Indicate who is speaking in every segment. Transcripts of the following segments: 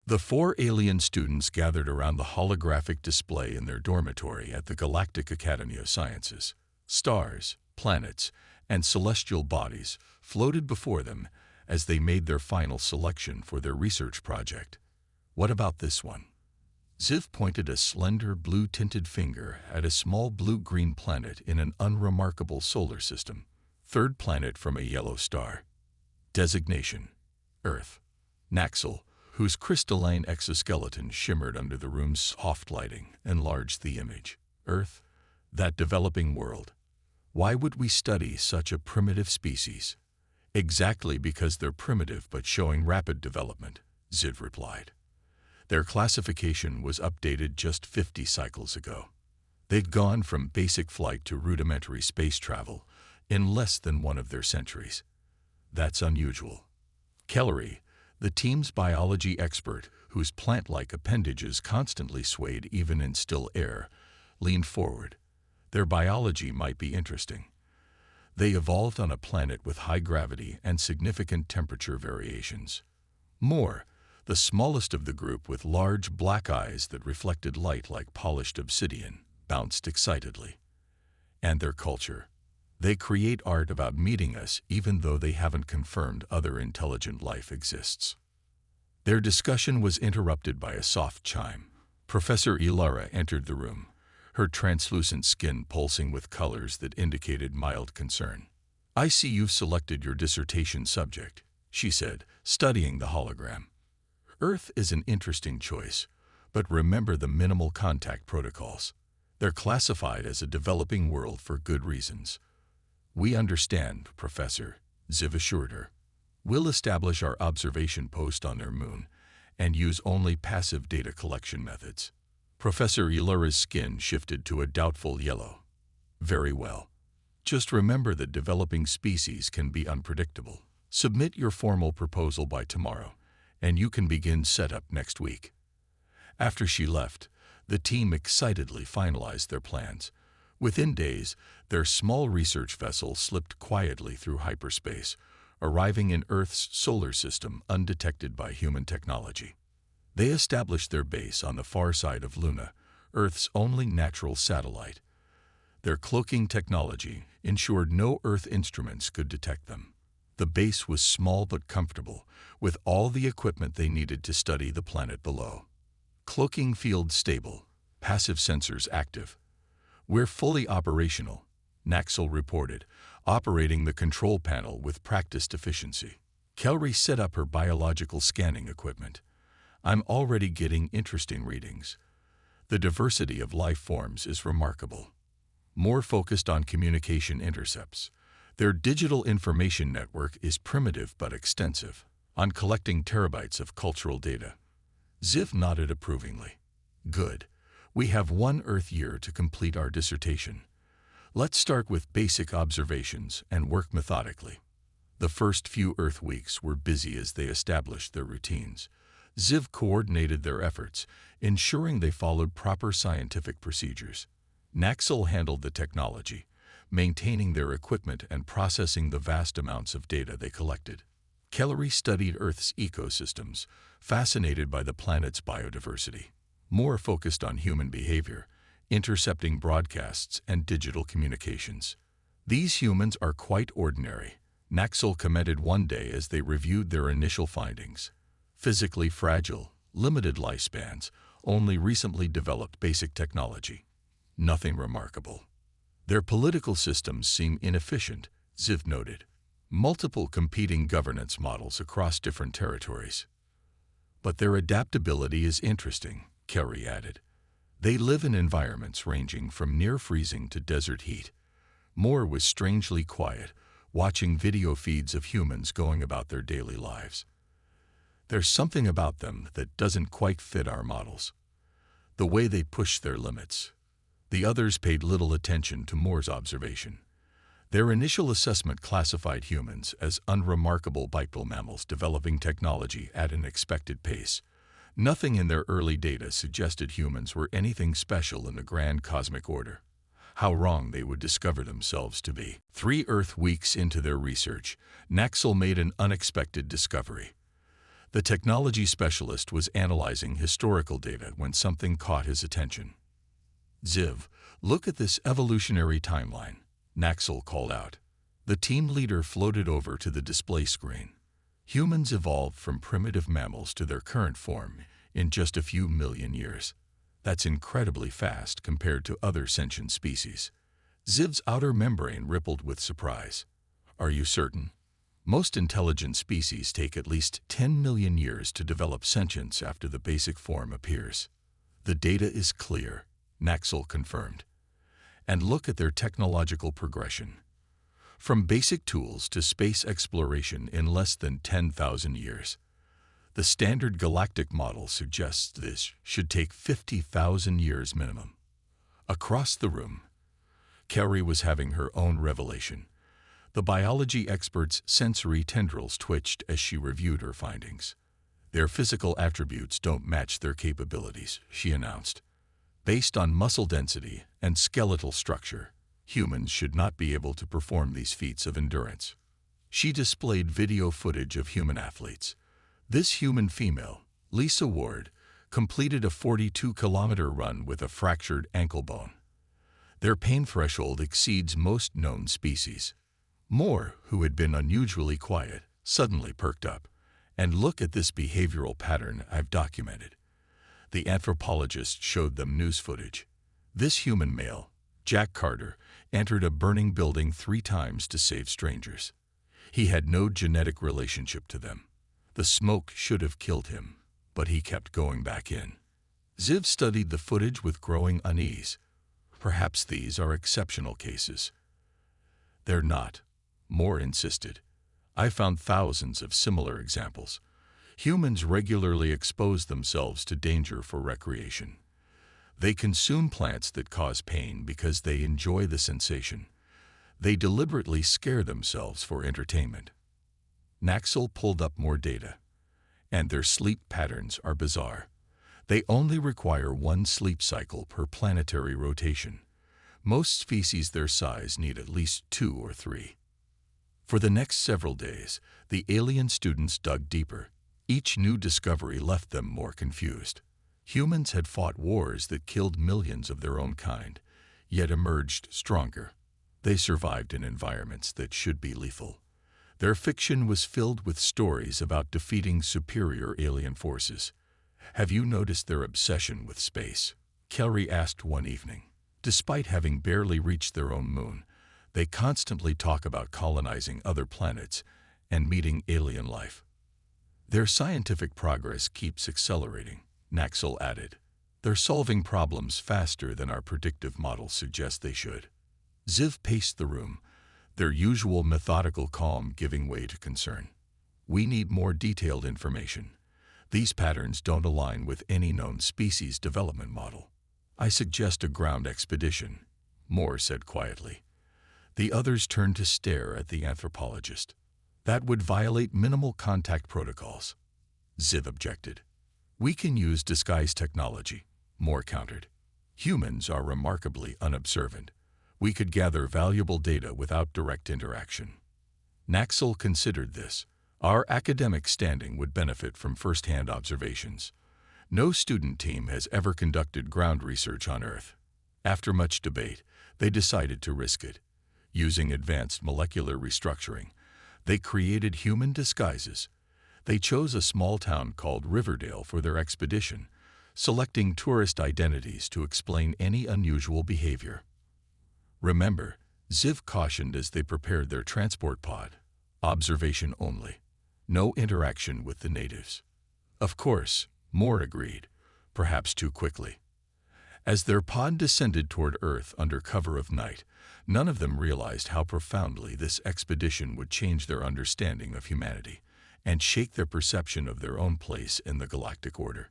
Speaker 1: The four alien students gathered around the holographic display in their dormitory at the Galactic Academy of Sciences. Stars, planets, and celestial bodies floated before them as they made their final selection for their research project. "What about this one?" Ziv pointed a slender blue-tinted finger at a small blue-green planet in an unremarkable solar system. Third planet from a yellow star. Designation: Earth. Naxal, whose crystalline exoskeleton shimmered under the room's soft lighting, enlarged the image. Earth, that developing world. Why would we study such a primitive species? Exactly because they're primitive but showing rapid development, Ziv replied. Their classification was updated just 50 cycles ago. They'd gone from basic flight to rudimentary space travel in less than one of their centuries. That's unusual. Kellery, the team's biology expert, whose plant-like appendages constantly swayed even in still air, leaned forward. Their biology might be interesting. They evolved on a planet with high gravity and significant temperature variations. More, the smallest of the group with large black eyes that reflected light like polished obsidian, bounced excitedly. And their culture. They create art about meeting us even though they haven't confirmed other intelligent life exists. Their discussion was interrupted by a soft chime. Professor Ilara entered the room, her translucent skin pulsing with colors that indicated mild concern. "I see you've selected your dissertation subject," she said, studying the hologram. "Earth is an interesting choice, but remember the minimal contact protocols. They're classified as a developing world for good reasons." "We understand, Professor," Ziv assured her. "We'll establish our observation post on their moon and use only passive data collection methods." Professor Ilara's skin shifted to a doubtful yellow. "Very well. Just remember that developing species can be unpredictable. Submit your formal proposal by tomorrow, and you can begin setup next week." After she left, the team excitedly finalized their plans. Within days, their small research vessel slipped quietly through hyperspace, arriving in Earth's solar system undetected by human technology. They established their base on the far side of Luna, Earth's only natural satellite. Their cloaking technology ensured no Earth instruments could detect them. The base was small but comfortable, with all the equipment they needed to study the planet below. Cloaking field stable, passive sensors active. "We're fully operational," Naxal reported, operating the control panel with practiced efficiency. Kellery set up her biological scanning equipment. "I'm already getting interesting readings. The diversity of life forms is remarkable. More focused on communication intercepts. Their digital information network is primitive but extensive, on collecting terabytes of cultural data." Ziv nodded approvingly. "Good. We have 1 Earth year to complete our dissertation. Let's start with basic observations and work methodically." The first few Earth weeks were busy as they established their routines. Ziv coordinated their efforts, ensuring they followed proper scientific procedures. Naxal handled the technology, maintaining their equipment and processing the vast amounts of data they collected. Kellery studied Earth's ecosystems, fascinated by the planet's biodiversity. More focused on human behavior, intercepting broadcasts and digital communications. "These humans are quite ordinary," Naxal commented one day as they reviewed their initial findings. "Physically fragile, limited lifespans, only recently developed basic technology. Nothing remarkable. Their political systems seem inefficient," Ziv noted. "Multiple competing governance models across different territories. But their adaptability is interesting," Kellery added. "They live in environments ranging from near freezing to desert heat." Moore was strangely quiet, watching video feeds of humans going about their daily lives. "There's something about them that doesn't quite fit our models. The way they push their limits." The others paid little attention to Moore's observation. Their initial assessment classified humans as unremarkable bipedal mammals developing technology at an expected pace. Nothing in their early data suggested humans were anything special in the grand cosmic order. How wrong they would discover themselves to be. 3 Earth weeks into their research, Naxal made an unexpected discovery. The technology specialist was analyzing historical data when something caught his attention. "Ziv, look at this evolutionary timeline," Naxal called out. The team leader floated over to the display screen. Humans evolved from primitive mammals to their current form in just a few million years. That's incredibly fast compared to other sentient species. Ziv's outer membrane rippled with surprise. "Are you certain? Most intelligent species take at least 10 million years to develop sentience after the basic form appears." "The data is clear," Naxal confirmed. "And look at their technological progression. From basic tools to space exploration in less than 10,000 years. The standard galactic model suggests this should take 50,000 years minimum." Across the room, Kelly was having her own revelation. The biology expert's sensory tendrils twitched as she reviewed her findings. "Their physical attributes don't match their capabilities," she announced. "Based on muscle density and skeletal structure, humans should not be able to perform these feats of endurance." She displayed video footage of human athletes. This human female, Lisa Ward, completed a 42-kilometer run with a fractured ankle bone. Their pain threshold exceeds most known species. Moore, who had been unusually quiet, suddenly perked up. "And look at this behavioral pattern I've documented." The anthropologist showed them news footage. This human male, Jack Carter, entered a burning building 3 times to save strangers. He had no genetic relationship to them. The smoke should have killed him, but he kept going back in. Ziv studied the footage with growing unease. "Perhaps these are exceptional cases." "They're not," Moore insisted. "I found thousands of similar examples. Humans regularly expose themselves to danger for recreation. They consume plants that cause pain because they enjoy the sensation. They deliberately scare themselves for entertainment." Naxal pulled up more data. "And their sleep patterns are bizarre. They only require 1 sleep cycle per planetary rotation. Most species their size need at least 2 or 3. For the next several days, the alien students dug deeper. Each new discovery left them more confused. Humans had fought wars that killed millions of their own kind, yet emerged stronger. They survived in environments that should be lethal. Their fiction was filled with stories about defeating superior alien forces. "Have you noticed their obsession with space?" Kelly asked one evening. "Despite having barely reached their own moon, they constantly talk about colonizing other planets and meeting alien life." "Their scientific progress keeps accelerating," Naxal added. "They're solving problems faster than our predictive models suggest they should." Ziv paced the room, their usual methodical calm giving way to concern. "We need more detailed information. These patterns don't align with any known species development model." "I suggest a ground expedition," Moore said quietly. The others turned to stare at the anthropologist. "That would violate minimal contact protocols," Ziv objected. "We can use disguise technology," Moore countered. "Humans are remarkably unobservant. We could gather valuable data without direct interaction." Naxal considered this. "Our academic standing would benefit from first-hand observations. No student team has ever conducted ground research on Earth." After much debate, they decided to risk it. Using advanced molecular restructuring, they created human disguises. They chose a small town called Riverdale for their expedition, selecting tourist identities to explain any unusual behavior. "Remember," Ziv cautioned as they prepared their transport pod, "observation only. No interaction with the natives." "Of course," Moore agreed, perhaps too quickly. As their pod descended toward Earth under cover of night, none of them realized how profoundly this expedition would change their understanding of humanity and shake their perception of their own place in the galactic order.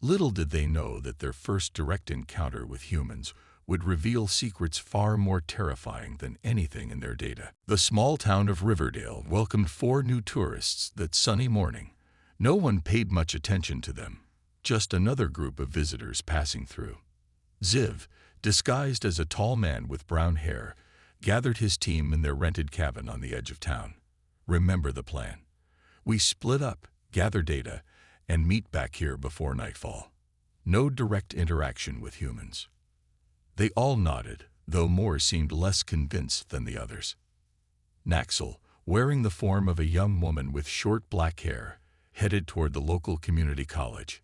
Speaker 1: Little did they know that their first direct encounter with humans would reveal secrets far more terrifying than anything in their data. The small town of Riverdale welcomed 4 new tourists that sunny morning. No one paid much attention to them, just another group of visitors passing through. Ziv, disguised as a tall man with brown hair, gathered his team in their rented cabin on the edge of town. "Remember the plan. We split up gather data, and meet back here before nightfall. No direct interaction with humans. They all nodded, though Moore seemed less convinced than the others. Naxal, wearing the form of a young woman with short black hair, headed toward the local community college.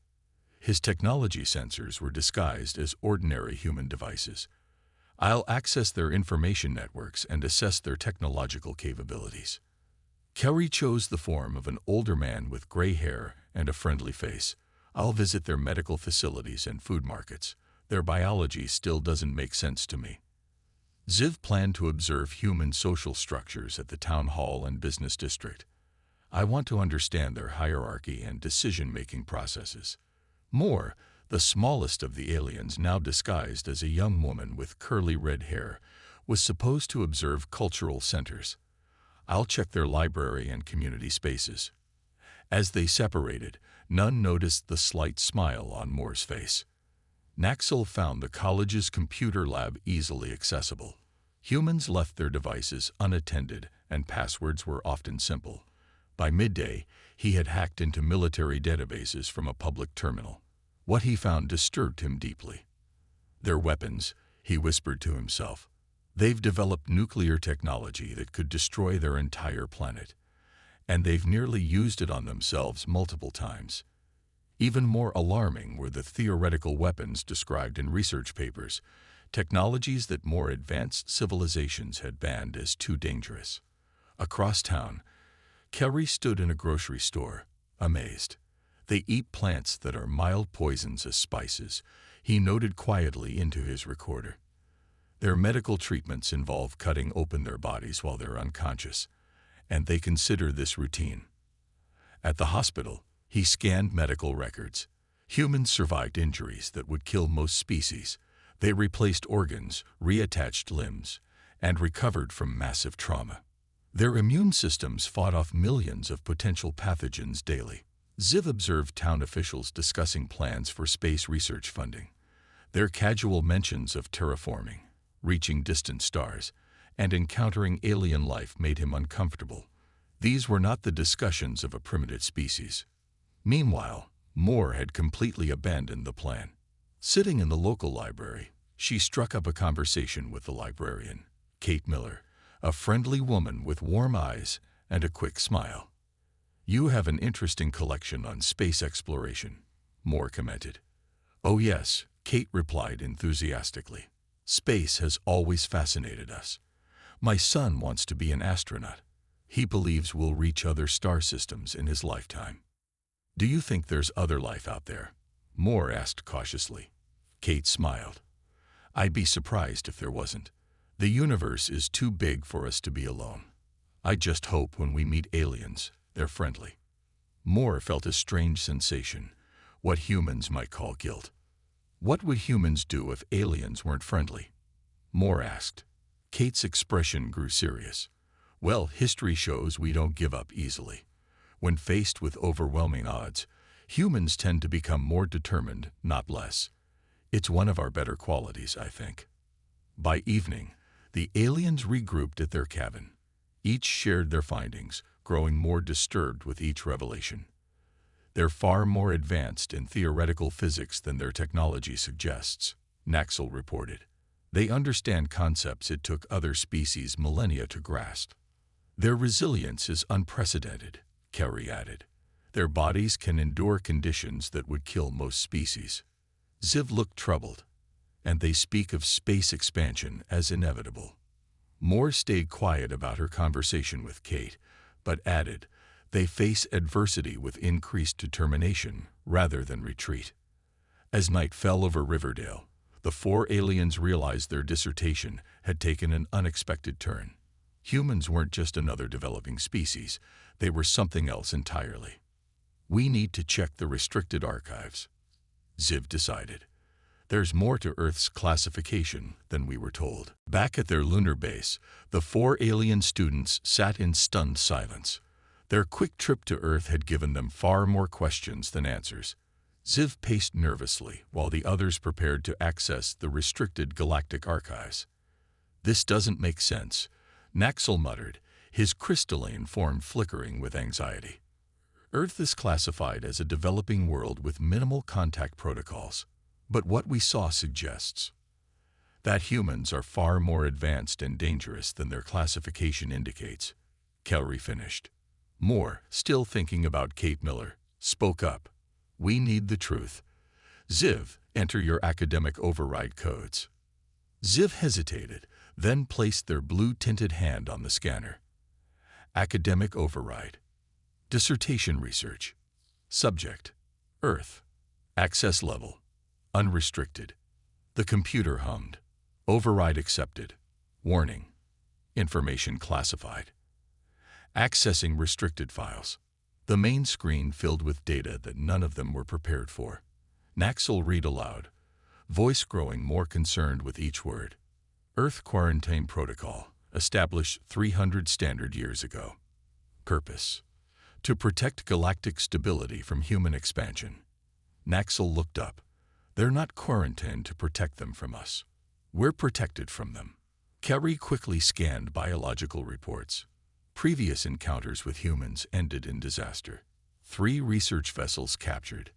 Speaker 1: His technology sensors were disguised as ordinary human devices. I'll access their information networks and assess their technological capabilities. Kelly chose the form of an older man with gray hair and a friendly face. I'll visit their medical facilities and food markets. Their biology still doesn't make sense to me. Ziv planned to observe human social structures at the town hall and business district. I want to understand their hierarchy and decision-making processes. Moore, the smallest of the aliens now disguised as a young woman with curly red hair, was supposed to observe cultural centers. I'll check their library and community spaces. As they separated, none noticed the slight smile on Moore's face. Naxal found the college's computer lab easily accessible. Humans left their devices unattended, and passwords were often simple. By midday, he had hacked into military databases from a public terminal. What he found disturbed him deeply. Their weapons, he whispered to himself. They've developed nuclear technology that could destroy their entire planet. And they've nearly used it on themselves multiple times. Even more alarming were the theoretical weapons described in research papers, technologies that more advanced civilizations had banned as too dangerous. Across town, Kelly stood in a grocery store, amazed. They eat plants that are mild poisons as spices, he noted quietly into his recorder. Their medical treatments involve cutting open their bodies while they're unconscious, and they consider this routine. At the hospital, he scanned medical records. Humans survived injuries that would kill most species. They replaced organs, reattached limbs, and recovered from massive trauma. Their immune systems fought off millions of potential pathogens daily. Ziv observed town officials discussing plans for space research funding. Their casual mentions of terraforming, reaching distant stars, and encountering alien life made him uncomfortable. These were not the discussions of a primitive species. Meanwhile, Moore had completely abandoned the plan. Sitting in the local library, she struck up a conversation with the librarian, Kate Miller, a friendly woman with warm eyes and a quick smile. "You have an interesting collection on space exploration," Moore commented. "Oh yes," Kate replied enthusiastically. "Space has always fascinated us. My son wants to be an astronaut. He believes we'll reach other star systems in his lifetime." "Do you think there's other life out there?" Moore asked cautiously. Kate smiled. "I'd be surprised if there wasn't. The universe is too big for us to be alone. I just hope when we meet aliens, they're friendly." Moore felt a strange sensation, what humans might call guilt. What would humans do if aliens weren't friendly? Moore asked. Kate's expression grew serious. "Well, history shows we don't give up easily. When faced with overwhelming odds, humans tend to become more determined, not less. It's one of our better qualities, I think." By evening, the aliens regrouped at their cabin. Each shared their findings, growing more disturbed with each revelation. "They're far more advanced in theoretical physics than their technology suggests," Naxal reported. "They understand concepts it took other species millennia to grasp. Their resilience is unprecedented," Kelly added. "Their bodies can endure conditions that would kill most species." Ziv looked troubled. "And they speak of space expansion as inevitable." Moore stayed quiet about her conversation with Kate, but added, "They face adversity with increased determination rather than retreat." As night fell over Riverdale, the four aliens realized their dissertation had taken an unexpected turn. Humans weren't just another developing species, they were something else entirely. "We need to check the restricted archives," Ziv decided. "There's more to Earth's classification than we were told." Back at their lunar base, the four alien students sat in stunned silence. Their quick trip to Earth had given them far more questions than answers. Ziv paced nervously while the others prepared to access the restricted galactic archives. "This doesn't make sense," Naxal muttered, his crystalline form flickering with anxiety. Earth is classified as a developing world with minimal contact protocols, but what we saw suggests that humans are far more advanced and dangerous than their classification indicates. Kelly finished. Moore, still thinking about Kate Miller, spoke up. We need the truth. Ziv, enter your academic override codes. Ziv hesitated, then placed their blue-tinted hand on the scanner. Academic override. Dissertation research. Subject: Earth. Access level: unrestricted. The computer hummed. Override accepted. Warning: information classified. Accessing restricted files. The main screen filled with data that none of them were prepared for. Naxal read aloud, voice growing more concerned with each word. Earth Quarantine Protocol, established 300 standard years ago. Purpose: to protect galactic stability from human expansion. Naxal looked up. They're not quarantined to protect them from us. We're protected from them. Kelly quickly scanned biological reports. Previous encounters with humans ended in disaster. 3 research vessels captured.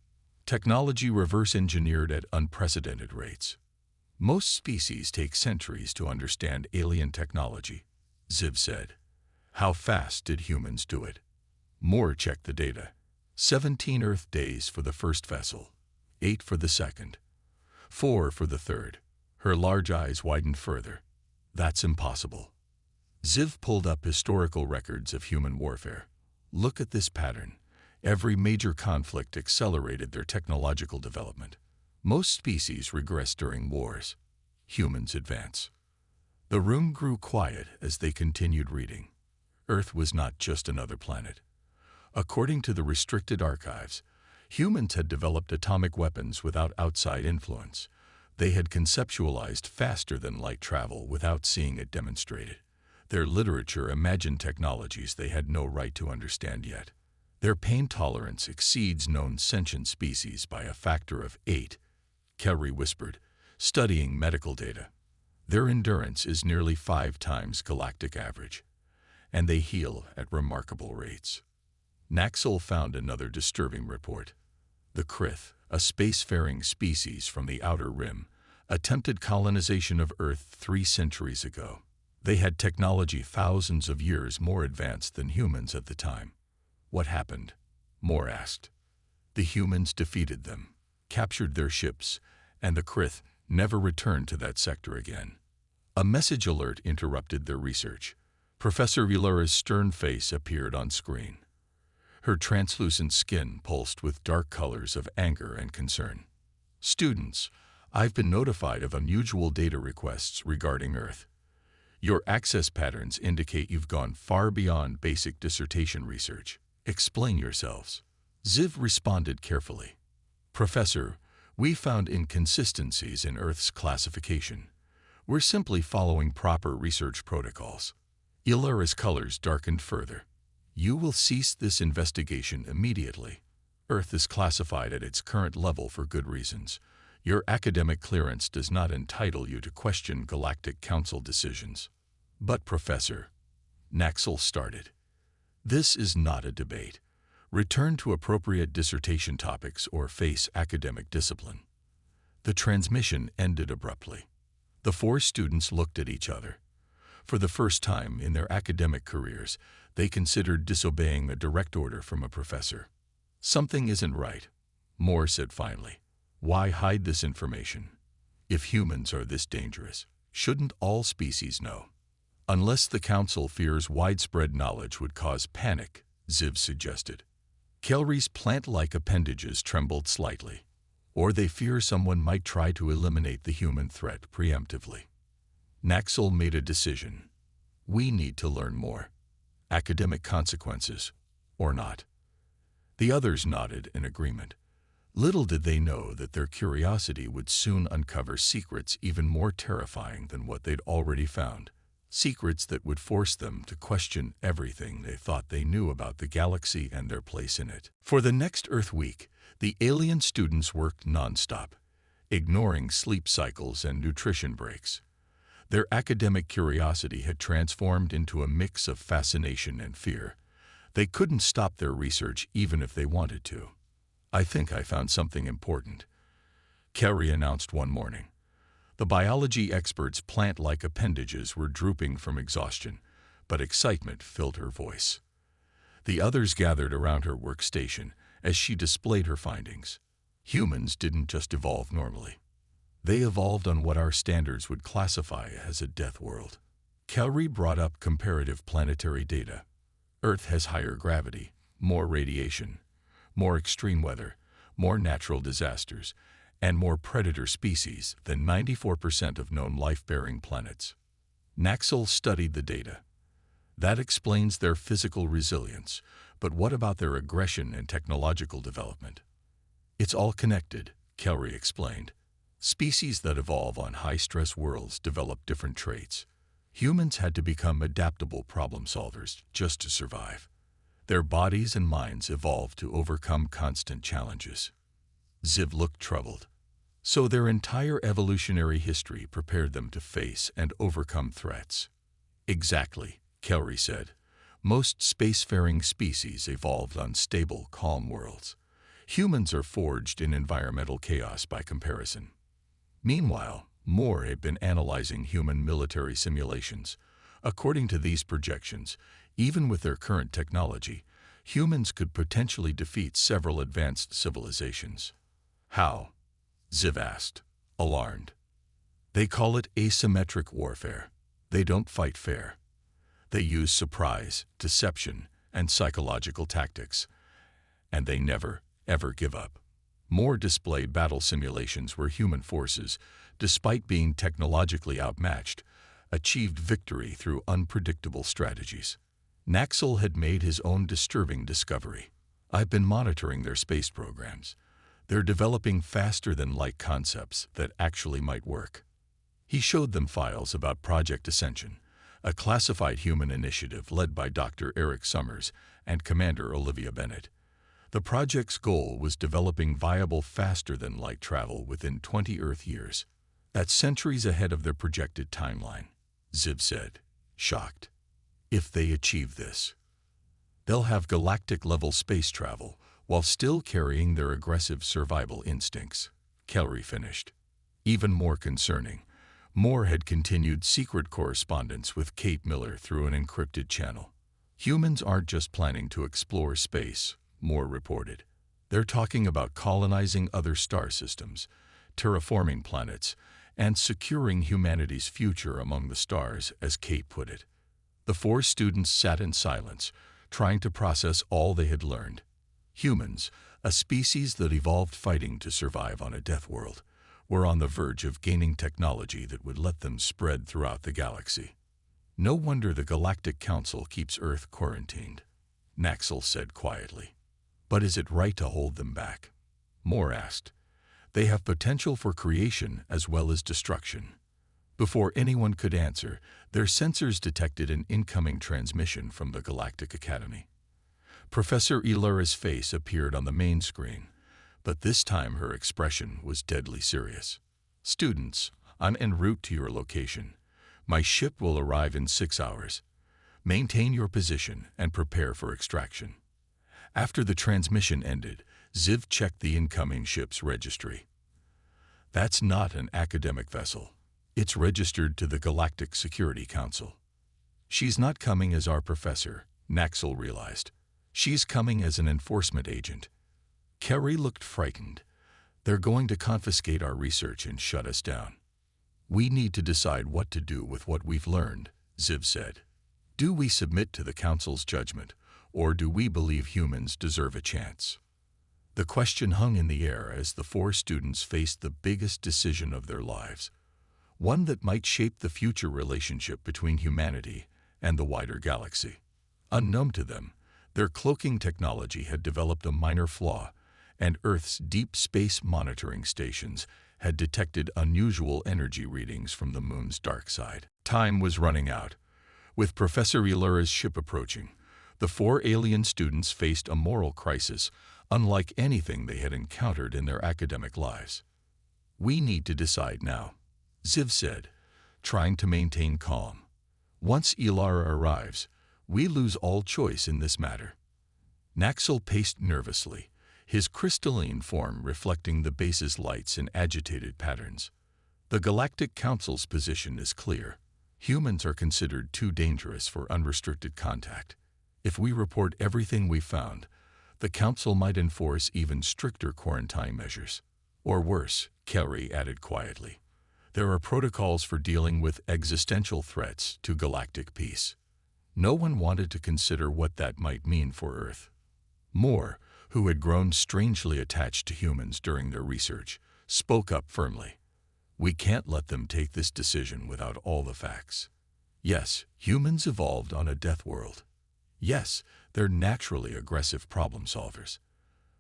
Speaker 1: Technology reverse-engineered at unprecedented rates. Most species take centuries to understand alien technology, Ziv said. How fast did humans do it? Moore checked the data. 17 Earth days for the first vessel, 8 for the second, 4 for the third. Her large eyes widened further. That's impossible. Ziv pulled up historical records of human warfare. Look at this pattern. Every major conflict accelerated their technological development. Most species regress during wars. Humans advance. The room grew quiet as they continued reading. Earth was not just another planet. According to the restricted archives, humans had developed atomic weapons without outside influence. They had conceptualized faster than light travel without seeing it demonstrated. Their literature imagined technologies they had no right to understand yet. Their pain tolerance exceeds known sentient species by a factor of 8, Kelly whispered, studying medical data. Their endurance is nearly 5 times galactic average, and they heal at remarkable rates. Naxal found another disturbing report. The Krith, a spacefaring species from the Outer Rim, attempted colonization of Earth 3 centuries ago. They had technology thousands of years more advanced than humans at the time. What happened? Moore asked. The humans defeated them, captured their ships, and the Krith never returned to that sector again. A message alert interrupted their research. Professor Vilara's stern face appeared on screen. Her translucent skin pulsed with dark colors of anger and concern. Students, I've been notified of unusual data requests regarding Earth. Your access patterns indicate you've gone far beyond basic dissertation research. Explain yourselves. Ziv responded carefully. Professor, we found inconsistencies in Earth's classification. We're simply following proper research protocols. Ilara's colors darkened further. You will cease this investigation immediately. Earth is classified at its current level for good reasons. Your academic clearance does not entitle you to question Galactic Council decisions. But, Professor, Naxal started. This is not a debate. Return to appropriate dissertation topics or face academic discipline. The transmission ended abruptly. The 4 students looked at each other. For the first time in their academic careers, they considered disobeying a direct order from a professor. Something isn't right, Moore said finally. Why hide this information? If humans are this dangerous, shouldn't all species know? Unless the Council fears widespread knowledge would cause panic, Ziv suggested. Kelry's plant-like appendages trembled slightly. Or they fear someone might try to eliminate the human threat preemptively. Naxal made a decision. We need to learn more. Academic consequences, or not. The others nodded in agreement. Little did they know that their curiosity would soon uncover secrets even more terrifying than what they'd already found. Secrets that would force them to question everything they thought they knew about the galaxy and their place in it. For the next Earth week, the alien students worked nonstop, ignoring sleep cycles and nutrition breaks. Their academic curiosity had transformed into a mix of fascination and fear. They couldn't stop their research even if they wanted to. "I think I found something important," Carrie announced one morning. The biology experts' plant-like appendages were drooping from exhaustion, but excitement filled her voice. The others gathered around her workstation as she displayed her findings. Humans didn't just evolve normally. They evolved on what our standards would classify as a death world. Carrie brought up comparative planetary data. Earth has higher gravity, more radiation, more extreme weather, more natural disasters, and more predator species than 94% of known life-bearing planets. Naxal studied the data. That explains their physical resilience, but what about their aggression and technological development? "It's all connected," Kelry explained. "Species that evolve on high-stress worlds develop different traits. Humans had to become adaptable problem solvers just to survive. Their bodies and minds evolved to overcome constant challenges." Ziv looked troubled. "So their entire evolutionary history prepared them to face and overcome threats." "Exactly," Kelry said. "Most spacefaring species evolved on stable, calm worlds. Humans are forged in environmental chaos by comparison." Meanwhile, Moore had been analyzing human military simulations. According to these projections, even with their current technology, humans could potentially defeat several advanced civilizations. "How?" Ziv asked, alarmed. "They call it asymmetric warfare. They don't fight fair. They use surprise, deception, and psychological tactics. And they never, ever give up." Moore displayed battle simulations where human forces, despite being technologically outmatched, achieved victory through unpredictable strategies. Naxal had made his own disturbing discovery. "I've been monitoring their space programs. They're developing faster-than-light concepts that actually might work." He showed them files about Project Ascension, a classified human initiative led by Dr. Eric Summers and Commander Olivia Bennett. The project's goal was developing viable faster-than-light travel within 20 Earth years. "That's centuries ahead of their projected timeline," Ziv said, shocked. "If they achieve this, they'll have galactic-level space travel while still carrying their aggressive survival instincts," Kelry finished. Even more concerning, Moore had continued secret correspondence with Kate Miller through an encrypted channel. "Humans aren't just planning to explore space," Moore reported. "They're talking about colonizing other star systems, terraforming planets, and securing humanity's future among the stars," as Kate put it. The four students sat in silence, trying to process all they had learned. Humans, a species that evolved fighting to survive on a death world, were on the verge of gaining technology that would let them spread throughout the galaxy. "No wonder the Galactic Council keeps Earth quarantined," Naxal said quietly. "But is it right to hold them back?" Moore asked. "They have potential for creation as well as destruction." Before anyone could answer, their sensors detected an incoming transmission from the Galactic Academy. Professor Elura's face appeared on the main screen, but this time her expression was deadly serious. "Students, I'm en route to your location. My ship will arrive in 6 hours. Maintain your position and prepare for extraction." After the transmission ended, Ziv checked the incoming ship's registry. "That's not an academic vessel. It's registered to the Galactic Security Council." "She's not coming as our professor," Naxal realized. "She's coming as an enforcement agent." Kerry looked frightened. "They're going to confiscate our research and shut us down." "We need to decide what to do with what we've learned," Ziv said. "Do we submit to the Council's judgment, or do we believe humans deserve a chance?" The question hung in the air as the four students faced the biggest decision of their lives, one that might shape the future relationship between humanity and the wider galaxy. Unknown to them, their cloaking technology had developed a minor flaw, and Earth's deep space monitoring stations had detected unusual energy readings from the moon's dark side. Time was running out. With Professor Elura's ship approaching, the four alien students faced a moral crisis unlike anything they had encountered in their academic lives. "We need to decide now," Ziv said, trying to maintain calm. "Once Elura arrives, we lose all choice in this matter." Naxal paced nervously, his crystalline form reflecting the base's lights in agitated patterns. The Galactic Council's position is clear. Humans are considered too dangerous for unrestricted contact. If we report everything we found, the Council might enforce even stricter quarantine measures. Or worse, Kelly added quietly. There are protocols for dealing with existential threats to galactic peace. No one wanted to consider what that might mean for Earth. Moore, who had grown strangely attached to humans during their research, spoke up firmly. We can't let them take this decision without all the facts. Yes, humans evolved on a death world. Yes, they're naturally aggressive problem solvers.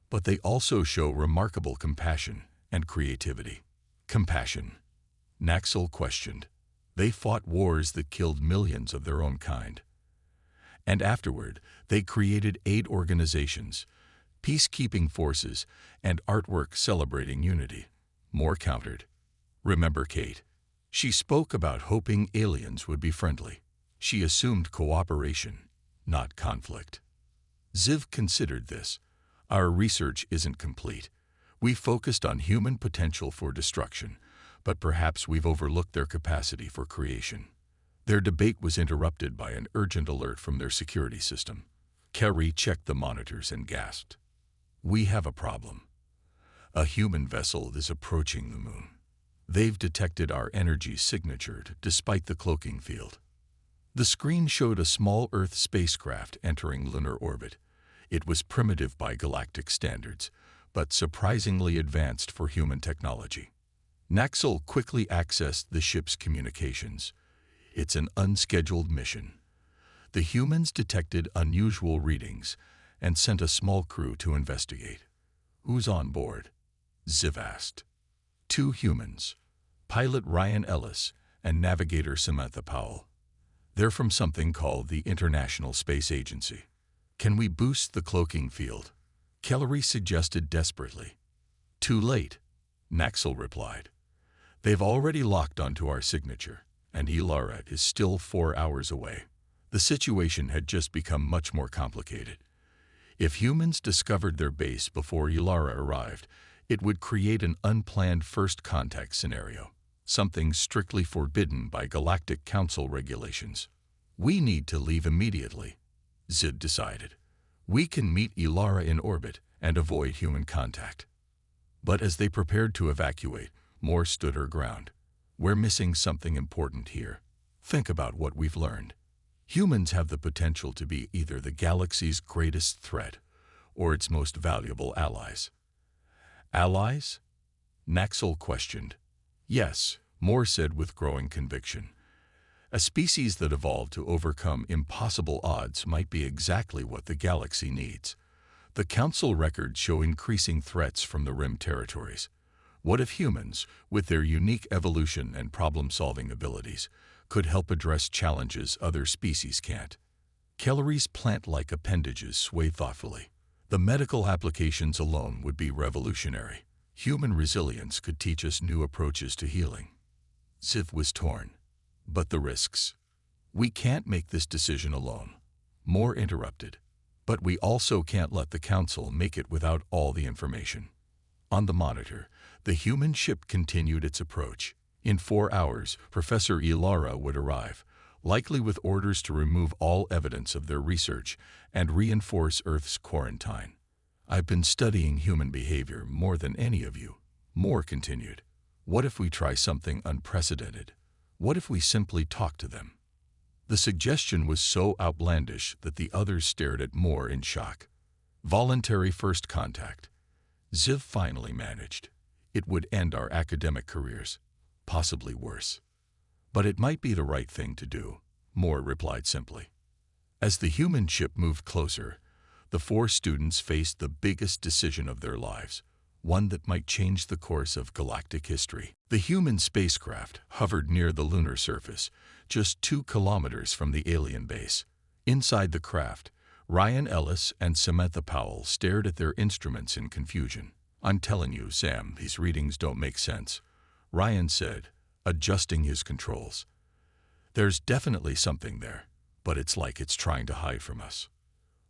Speaker 1: But they also show remarkable compassion and creativity. Compassion? Naxal questioned. They fought wars that killed millions of their own kind. And afterward, they created aid organizations, peacekeeping forces, and artwork celebrating unity. Moore countered. Remember Kate? She spoke about hoping aliens would be friendly. She assumed cooperation, not conflict. Ziv considered this. Our research isn't complete. We focused on human potential for destruction, but perhaps we've overlooked their capacity for creation. Their debate was interrupted by an urgent alert from their security system. Kerry checked the monitors and gasped. We have a problem. A human vessel is approaching the moon. They've detected our energy signature despite the cloaking field. The screen showed a small Earth spacecraft entering lunar orbit. It was primitive by galactic standards, but surprisingly advanced for human technology. Naxal quickly accessed the ship's communications. It's an unscheduled mission. The humans detected unusual readings and sent a small crew to investigate. Who's on board? Ziv asked. 2 humans, pilot Ryan Ellis and navigator Samantha Powell. They're from something called the International Space Agency. Can we boost the cloaking field? Kellery suggested desperately. Too late, Naxal replied. They've already locked onto our signature, and Ilara is still 4 hours away. The situation had just become much more complicated. If humans discovered their base before Ilara arrived, it would create an unplanned first contact scenario, something strictly forbidden by Galactic Council regulations. We need to leave immediately, Zid decided. We can meet Ilara in orbit and avoid human contact. But as they prepared to evacuate, Moore stood her ground. We're missing something important here. Think about what we've learned. Humans have the potential to be either the galaxy's greatest threat or its most valuable allies. Allies? Naxal questioned. Yes, Moore said with growing conviction. A species that evolved to overcome impossible odds might be exactly what the galaxy needs. The Council records show increasing threats from the Rim territories. What if humans, with their unique evolution and problem-solving abilities, could help address challenges other species can't? Kellery's plant-like appendages sway thoughtfully. The medical applications alone would be revolutionary. Human resilience could teach us new approaches to healing. Ziv was torn. But the risks. We can't make this decision alone. Moore interrupted. But we also can't let the Council make it without all the information. On the monitor, the human ship continued its approach. In 4 hours, Professor Ilara would arrive, likely with orders to remove all evidence of their research and reinforce Earth's quarantine. I've been studying human behavior more than any of you, Moore continued. What if we try something unprecedented? What if we simply talk to them? The suggestion was so outlandish that the others stared at Moore in shock. Voluntary first contact. Ziv finally managed. It would end our academic careers, possibly worse. But it might be the right thing to do, Moore replied simply. As the human ship moved closer, the 4 students faced the biggest decision of their lives, one that might change the course of galactic history. The human spacecraft hovered near the lunar surface, just 2 kilometers from the alien base. Inside the craft, Ryan Ellis and Samantha Powell stared at their instruments in confusion. I'm telling you, Sam, these readings don't make sense, Ryan said, adjusting his controls. There's definitely something there, but it's like it's trying to hide from us.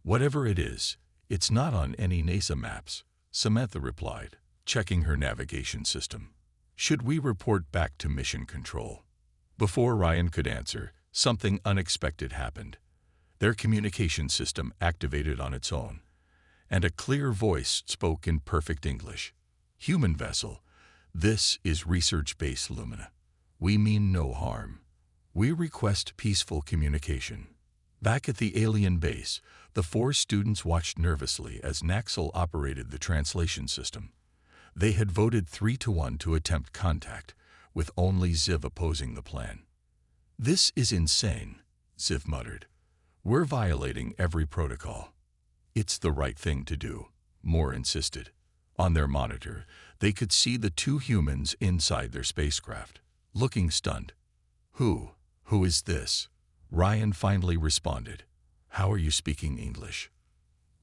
Speaker 1: Whatever it is, It's not on any NASA maps, Samantha replied, checking her navigation system. Should we report back to mission control? Before Ryan could answer, something unexpected happened. Their communication system activated on its own, and a clear voice spoke in perfect English. Human vessel, this is Research Base Lumina. We mean no harm. We request peaceful communication. Back at the alien base, the four students watched nervously as Naxal operated the translation system. They had voted 3-1 to attempt contact, with only Ziv opposing the plan. This is insane, Ziv muttered. We're violating every protocol. It's the right thing to do, Moore insisted. On their monitor, they could see the two humans inside their spacecraft, looking stunned. Who is this? Ryan finally responded. How are you speaking English?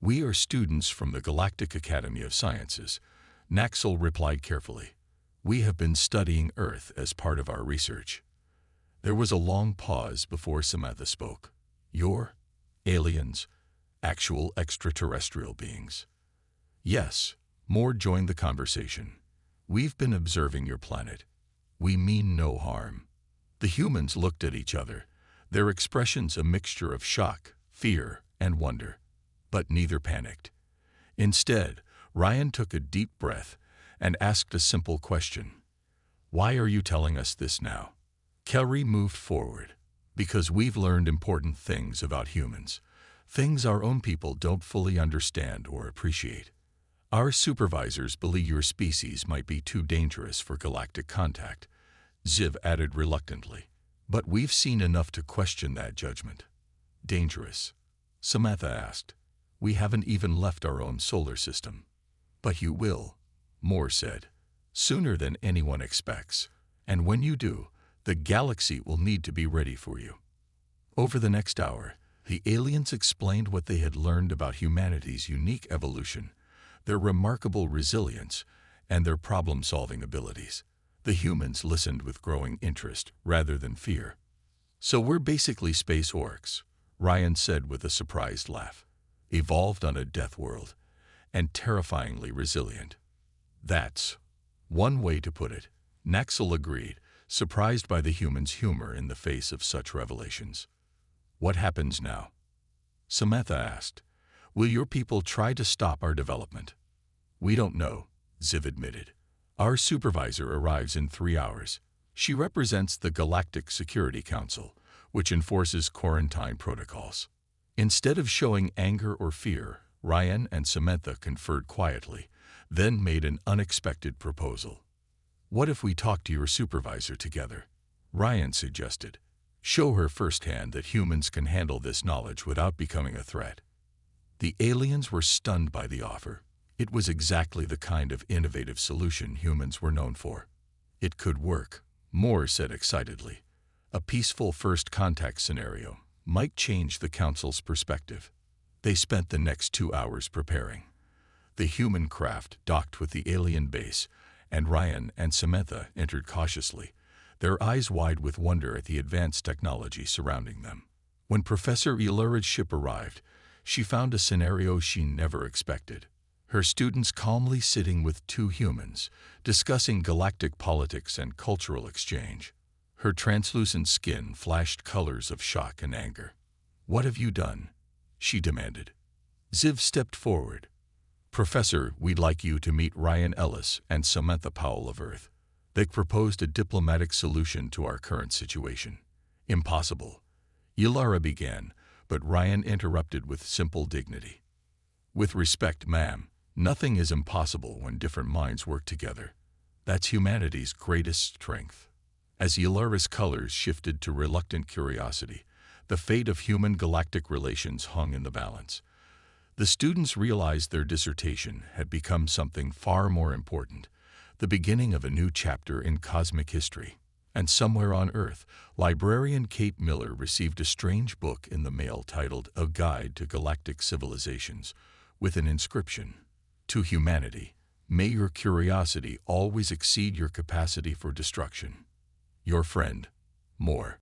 Speaker 1: We are students from the Galactic Academy of Sciences, Naxal replied carefully. We have been studying Earth as part of our research. There was a long pause before Samantha spoke. You're aliens, actual extraterrestrial beings. Yes, Moore joined the conversation. We've been observing your planet. We mean no harm. The humans looked at each other, their expressions a mixture of shock, fear, and wonder. But neither panicked. Instead, Ryan took a deep breath and asked a simple question. Why are you telling us this now? Kelly moved forward. Because we've learned important things about humans, things our own people don't fully understand or appreciate. Our supervisors believe your species might be too dangerous for galactic contact, Ziv added reluctantly. But we've seen enough to question that judgment. Dangerous? Samantha asked. We haven't even left our own solar system. But you will, Moore said, sooner than anyone expects. And when you do, the galaxy will need to be ready for you. Over the next hour, the aliens explained what they had learned about humanity's unique evolution, their remarkable resilience, and their problem-solving abilities. The humans listened with growing interest rather than fear. So we're basically Space Orcs, Ryan said with a surprised laugh. Evolved on a death world, and terrifyingly resilient. That's one way to put it, Naxal agreed, surprised by the humans' humor in the face of such revelations. What happens now? Samantha asked. Will your people try to stop our development? We don't know, Ziv admitted. Our supervisor arrives in 3 hours. She represents the Galactic Security Council, which enforces quarantine protocols. Instead of showing anger or fear, Ryan and Samantha conferred quietly, then made an unexpected proposal. What if we talk to your supervisor together? Ryan suggested. Show her firsthand that humans can handle this knowledge without becoming a threat. The aliens were stunned by the offer. It was exactly the kind of innovative solution humans were known for. It could work, Moore said excitedly. A peaceful first contact scenario might change the Council's perspective. They spent the next 2 hours preparing. The human craft docked with the alien base, and Ryan and Samantha entered cautiously, their eyes wide with wonder at the advanced technology surrounding them. When Professor Elura's ship arrived, she found a scenario she never expected. Her students calmly sitting with 2 humans, discussing galactic politics and cultural exchange. Her translucent skin flashed colors of shock and anger. What have you done? She demanded. Ziv stepped forward. Professor, we'd like you to meet Ryan Ellis and Samantha Powell of Earth. They proposed a diplomatic solution to our current situation. Impossible. Elura began, but Ryan interrupted with simple dignity. With respect, ma'am, nothing is impossible when different minds work together. That's humanity's greatest strength. As Elura's colors shifted to reluctant curiosity, the fate of human galactic relations hung in the balance. The students realized their dissertation had become something far more important, the beginning of a new chapter in cosmic history. And somewhere on Earth, librarian Kate Miller received a strange book in the mail titled A Guide to Galactic Civilizations, with an inscription, To humanity, may your curiosity always exceed your capacity for destruction. Your friend, Moore.